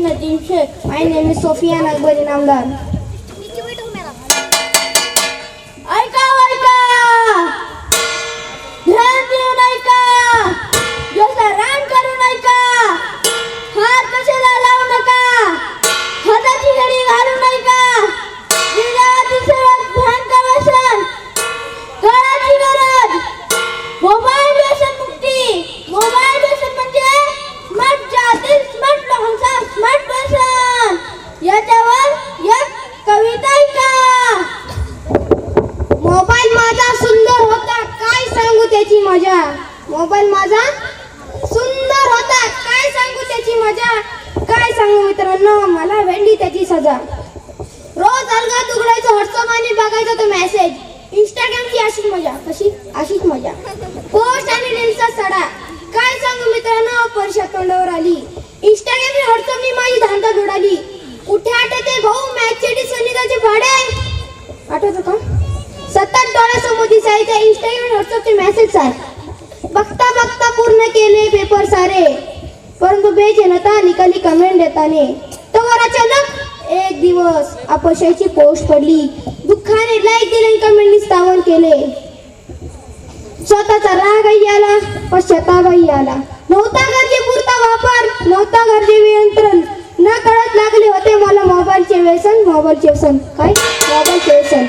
Nadeem Sheikh. My name is Sofian Akbar Inamdar. ऐका ऐका ध्यान देऊन ऐका जसा रान करून ऐका हात कशाला लावू नका हाताची घडी घालू नका जीवनातील सर्वात भयंकर व्यसन काळाची गरज मोबाईल व्यसन मुक्ती मोबाईल व्यसन म्हणजे स्मार्ट जातील स्मार्ट लोकांचा स्मार्ट व्यसन याच्यावर एक कविता ऐका मोबाईल माझा सुंदर होता काय सांगू त्याची मजा मोबाईल माझा सुंदर होता काय सांगू त्याची मजा काय सांगू मित्रांनो मला भेटली त्याची सजा रोज अलगद उघडायचं व्हॉट्सअप आणि बघायचा तो मेसेज इंस्टाग्रामची अशीच मजा कशी अशीच मजा पोस्ट आणि रील्सचा सडा काय सांगू मित्रांनो परीक्षा तोंडावर आली इंस्टाग्राम आणि व्हॉट्सअपनी माझी धांदल उडाली कुठे आठवते भाऊ मॅचचे सुनीताचे भाडे आठवतं का सतत डोळ्यासमोर दिसायचे इंस्टाग्राम व्हॉट्सअपचे मेसेज आहे बघता बघता पूर्ण केले पेपर सारे परंतु बेचैनता निकाली कमेंट देताने तर अचानक एक दिवस अपयशाची पोस्ट पडली दुःखाने लाईक दिले कमेंटनी स्थावन केले स्वतःचा रागही आला पश्चातापही आला नव्हता गरजेपुरता वापर नव्हता गरजे नियंत्रण न कळत लागले होते मला मोबाईलचे व्यसन काय मोबाईलचे व्यसन